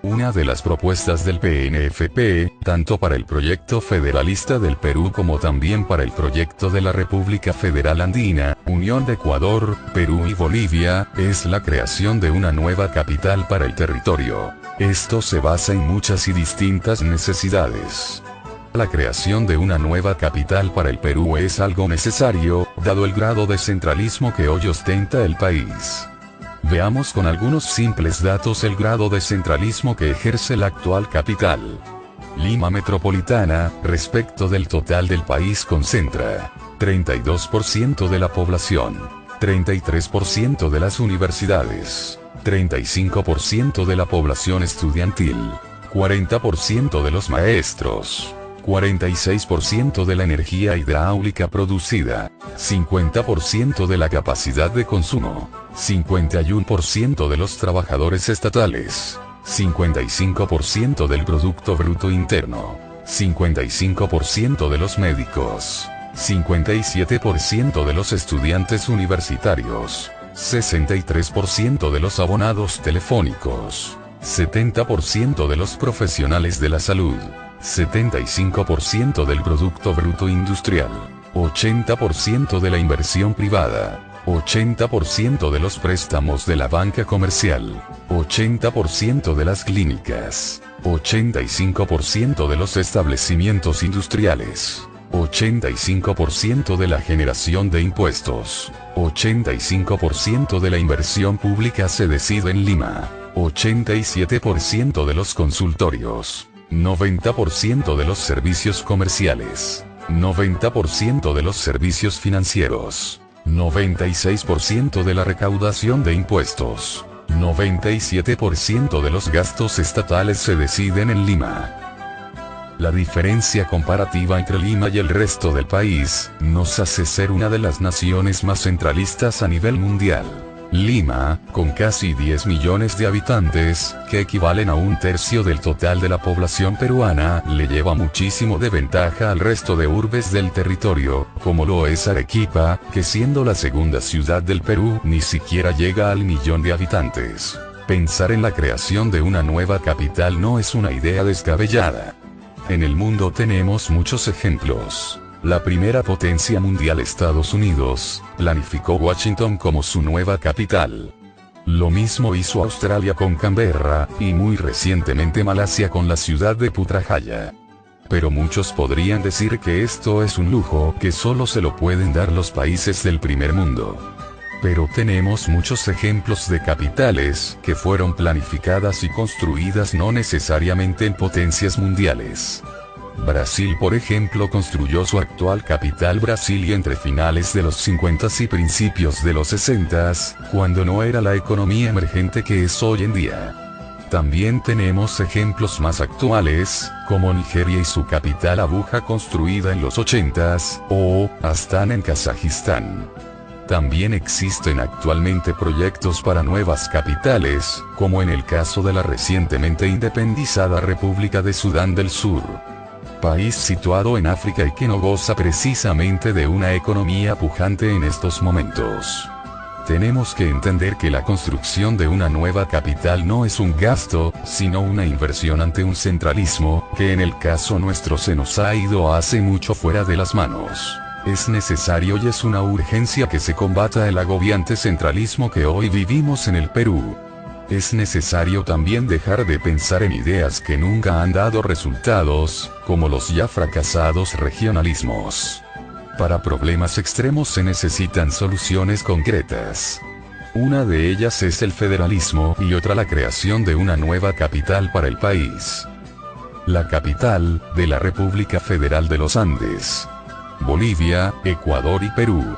Una de las propuestas del PNFP, tanto para el proyecto federalista del Perú como también para el proyecto de la República Federal Andina, Unión de Ecuador, Perú y Bolivia, es la creación de una nueva capital para el territorio. Esto se basa en muchas y distintas necesidades. La creación de una nueva capital para el Perú es algo necesario, dado el grado de centralismo que hoy ostenta el país. Veamos con algunos simples datos el grado de centralismo que ejerce la actual capital. Lima Metropolitana, respecto del total del país, concentra 32% de la población, 33% de las universidades, 35% de la población estudiantil, 40% de los maestros, 46% de la energía hidráulica producida, 50% de la capacidad de consumo, 51% de los trabajadores estatales, 55% del Producto Bruto Interno, 55% de los médicos, 57% de los estudiantes universitarios, 63% de los abonados telefónicos, 70% de los profesionales de la salud, 75% del Producto Bruto Industrial, 80% de la inversión privada, 80% de los préstamos de la banca comercial, 80% de las clínicas, 85% de los establecimientos industriales, 85% de la generación de impuestos, 85% de la inversión pública se decide en Lima, 87% de los consultorios, 90% de los servicios comerciales, 90% de los servicios financieros, 96% de la recaudación de impuestos, 97% de los gastos estatales se deciden en Lima. La diferencia comparativa entre Lima y el resto del país, nos hace ser una de las naciones más centralistas a nivel mundial. Lima, con casi 10 millones de habitantes, que equivalen a un tercio del total de la población peruana, le lleva muchísimo de ventaja al resto de urbes del territorio, como lo es Arequipa, que siendo la segunda ciudad del Perú, ni siquiera llega al millón de habitantes. Pensar en la creación de una nueva capital no es una idea descabellada. En el mundo tenemos muchos ejemplos. La primera potencia mundial, Estados Unidos, planificó Washington como su nueva capital. Lo mismo hizo Australia con Canberra, y muy recientemente Malasia con la ciudad de Putrajaya. Pero muchos podrían decir que esto es un lujo que solo se lo pueden dar los países del primer mundo. Pero tenemos muchos ejemplos de capitales que fueron planificadas y construidas no necesariamente en potencias mundiales. Brasil, por ejemplo, construyó su actual capital Brasilia entre finales de los 50 y principios de los 60, cuando no era la economía emergente que es hoy en día. También tenemos ejemplos más actuales, como Nigeria y su capital Abuja construida en los 80, o Astana en Kazajistán. También existen actualmente proyectos para nuevas capitales, como en el caso de la recientemente independizada República de Sudán del Sur, país situado en África y que no goza precisamente de una economía pujante en estos momentos. Tenemos que entender que la construcción de una nueva capital no es un gasto, sino una inversión ante un centralismo, que en el caso nuestro se nos ha ido hace mucho fuera de las manos. Es necesario y es una urgencia que se combata el agobiante centralismo que hoy vivimos en el Perú. Es necesario también dejar de pensar en ideas que nunca han dado resultados, como los ya fracasados regionalismos. Para problemas extremos se necesitan soluciones concretas. Una de ellas es el federalismo y otra la creación de una nueva capital para el país. La capital de la República Federal de los Andes, Bolivia, Ecuador y Perú.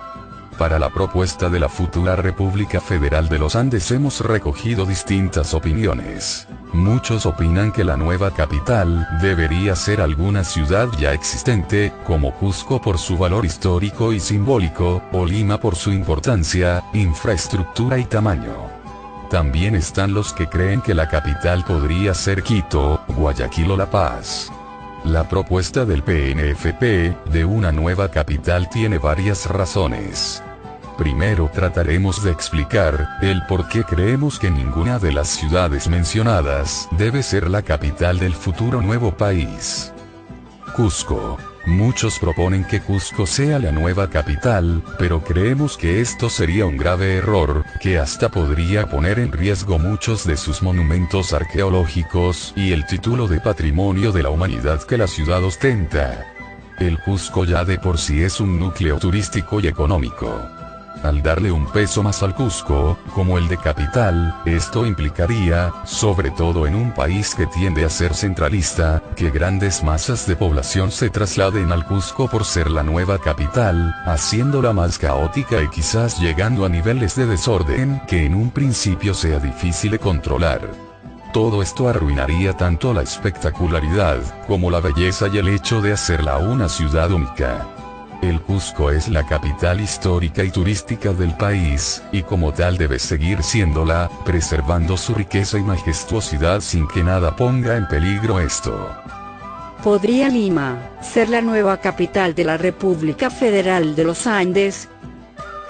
Para la propuesta de la futura República Federal de los Andes hemos recogido distintas opiniones. Muchos opinan que la nueva capital debería ser alguna ciudad ya existente, como Cusco por su valor histórico y simbólico, o Lima por su importancia, infraestructura y tamaño. También están los que creen que la capital podría ser Quito, Guayaquil o La Paz. La propuesta del PNFP, de una nueva capital, tiene varias razones. Primero trataremos de explicar el por qué creemos que ninguna de las ciudades mencionadas debe ser la capital del futuro nuevo país. Cusco. Muchos proponen que Cusco sea la nueva capital, pero creemos que esto sería un grave error, que hasta podría poner en riesgo muchos de sus monumentos arqueológicos y el título de Patrimonio de la Humanidad que la ciudad ostenta. El Cusco ya de por sí es un núcleo turístico y económico. Al darle un peso más al Cusco, como el de capital, esto implicaría, sobre todo en un país que tiende a ser centralista, que grandes masas de población se trasladen al Cusco por ser la nueva capital, haciéndola más caótica y quizás llegando a niveles de desorden que en un principio sea difícil de controlar. Todo esto arruinaría tanto la espectacularidad, como la belleza y el hecho de hacerla una ciudad única. El Cusco es la capital histórica y turística del país, y como tal debe seguir siéndola, preservando su riqueza y majestuosidad sin que nada ponga en peligro esto. ¿Podría Lima ser la nueva capital de la República Federal de los Andes?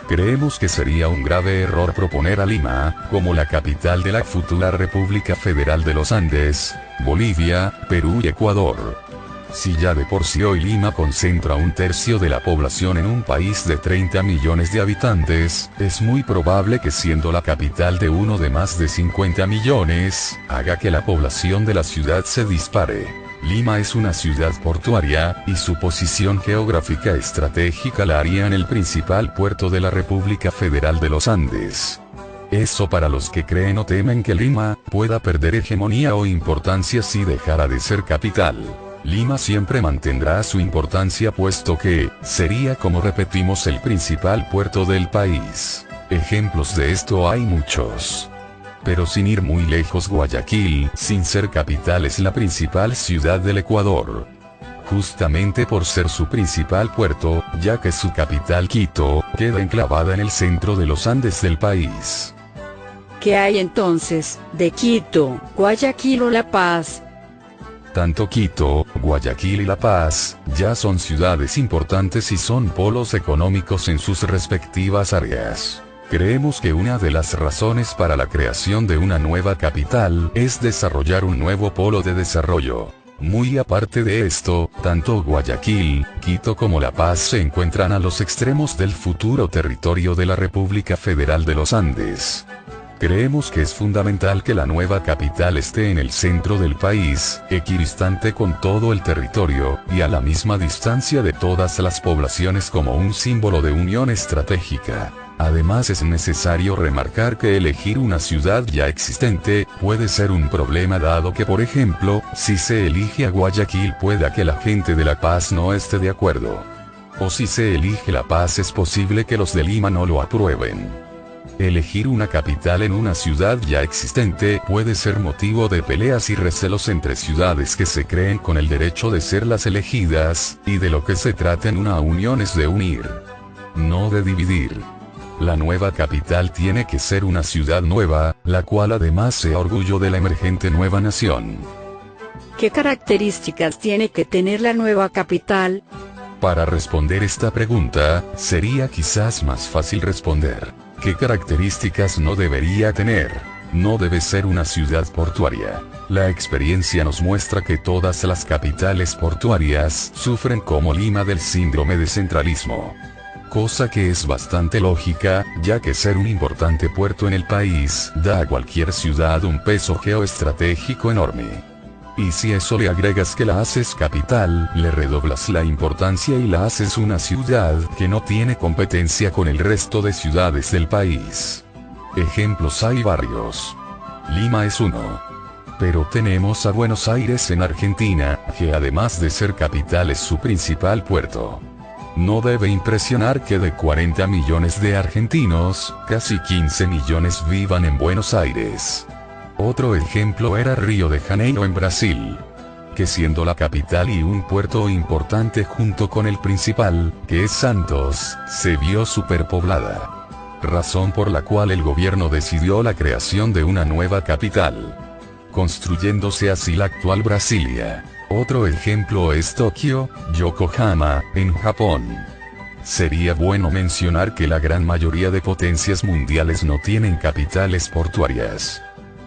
Creemos que sería un grave error proponer a Lima como la capital de la futura República Federal de los Andes, Bolivia, Perú y Ecuador. Si ya de por sí hoy Lima concentra un tercio de la población en un país de 30 millones de habitantes, es muy probable que siendo la capital de uno de más de 50 millones, haga que la población de la ciudad se dispare. Lima es una ciudad portuaria, y su posición geográfica estratégica la haría en el principal puerto de la República Federal de los Andes. Eso para los que creen o temen que Lima pueda perder hegemonía o importancia si dejara de ser capital. Lima siempre mantendrá su importancia puesto que, sería como repetimos el principal puerto del país. Ejemplos de esto hay muchos. Pero sin ir muy lejos, Guayaquil, sin ser capital, es la principal ciudad del Ecuador. Justamente por ser su principal puerto, ya que su capital Quito, queda enclavada en el centro de los Andes del país. ¿Qué hay entonces de Quito, Guayaquil o La Paz? Tanto Quito, Guayaquil y La Paz, ya son ciudades importantes y son polos económicos en sus respectivas áreas. Creemos que una de las razones para la creación de una nueva capital es desarrollar un nuevo polo de desarrollo. Muy aparte de esto, tanto Guayaquil, Quito como La Paz se encuentran a los extremos del futuro territorio de la República Federal de los Andes. Creemos que es fundamental que la nueva capital esté en el centro del país, equidistante con todo el territorio, y a la misma distancia de todas las poblaciones como un símbolo de unión estratégica. Además es necesario remarcar que elegir una ciudad ya existente puede ser un problema dado que por ejemplo, si se elige a Guayaquil pueda que la gente de La Paz no esté de acuerdo. O si se elige La Paz es posible que los de Lima no lo aprueben. Elegir una capital en una ciudad ya existente puede ser motivo de peleas y recelos entre ciudades que se creen con el derecho de ser las elegidas, y de lo que se trata en una unión es de unir, no de dividir. La nueva capital tiene que ser una ciudad nueva, la cual además sea orgullo de la emergente nueva nación. ¿Qué características tiene que tener la nueva capital? Para responder esta pregunta, sería quizás más fácil responder: ¿qué características no debería tener? No debe ser una ciudad portuaria. La experiencia nos muestra que todas las capitales portuarias sufren como Lima del síndrome de centralismo. Cosa que es bastante lógica, ya que ser un importante puerto en el país da a cualquier ciudad un peso geoestratégico enorme. Y si a eso le agregas que la haces capital, le redoblas la importancia y la haces una ciudad que no tiene competencia con el resto de ciudades del país. Ejemplos hay varios. Lima es uno. Pero tenemos a Buenos Aires en Argentina, que además de ser capital es su principal puerto. No debe impresionar que de 40 millones de argentinos, casi 15 millones vivan en Buenos Aires. Otro ejemplo era Río de Janeiro en Brasil, que siendo la capital y un puerto importante junto con el principal, que es Santos, se vio superpoblada. Razón por la cual el gobierno decidió la creación de una nueva capital, construyéndose así la actual Brasilia. Otro ejemplo es Tokio, Yokohama, en Japón. Sería bueno mencionar que la gran mayoría de potencias mundiales no tienen capitales portuarias.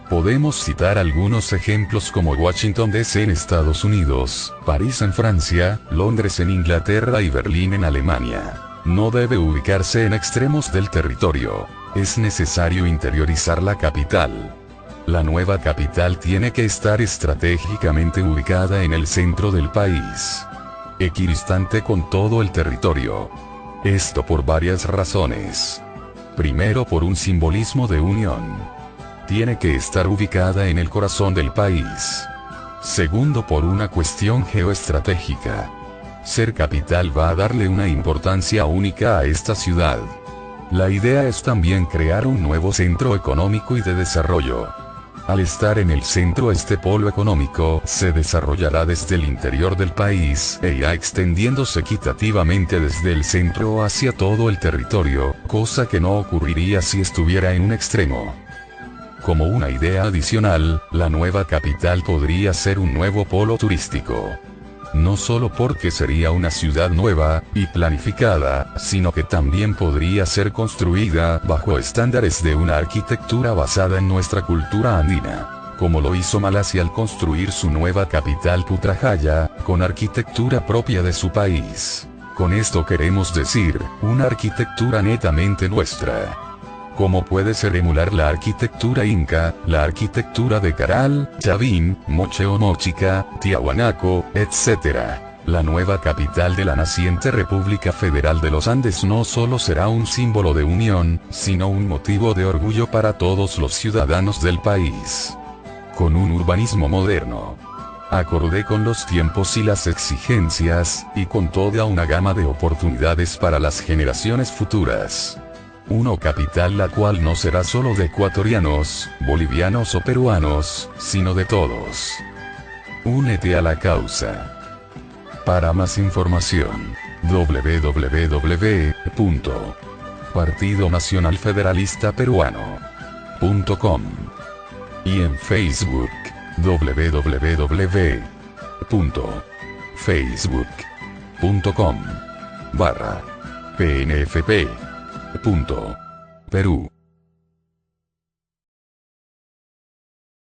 Podemos citar algunos ejemplos como Washington DC en Estados Unidos, París en Francia, Londres en Inglaterra y Berlín en Alemania. No debe ubicarse en extremos del territorio. Es necesario interiorizar la capital. La nueva capital tiene que estar estratégicamente ubicada en el centro del país, equidistante con todo el territorio. Esto por varias razones. Primero, por un simbolismo de unión. Tiene que estar ubicada en el corazón del país. Segundo, por una cuestión geoestratégica. Ser capital va a darle una importancia única a esta ciudad. La idea es también crear un nuevo centro económico y de desarrollo. Al estar en el centro, este polo económico se desarrollará desde el interior del país e irá extendiéndose equitativamente desde el centro hacia todo el territorio, cosa que no ocurriría si estuviera en un extremo. Como una idea adicional, la nueva capital podría ser un nuevo polo turístico. No solo porque sería una ciudad nueva y planificada, sino que también podría ser construida bajo estándares de una arquitectura basada en nuestra cultura andina, como lo hizo Malasia al construir su nueva capital Putrajaya, con arquitectura propia de su país. Con esto queremos decir, una arquitectura netamente nuestra. Como puede ser emular la arquitectura inca, la arquitectura de Caral, Chavín, Moche o Mochica, Tiahuanaco, etc. La nueva capital de la naciente República Federal de los Andes no solo será un símbolo de unión, sino un motivo de orgullo para todos los ciudadanos del país. Con un urbanismo moderno, acorde con los tiempos y las exigencias, y con toda una gama de oportunidades para las generaciones futuras. Una capital la cual no será solo de ecuatorianos, bolivianos o peruanos, sino de todos. Únete a la causa. Para más información, www.partidonacionalfederalistaperuano.com y en Facebook, www.facebook.com/PNFP. Perú.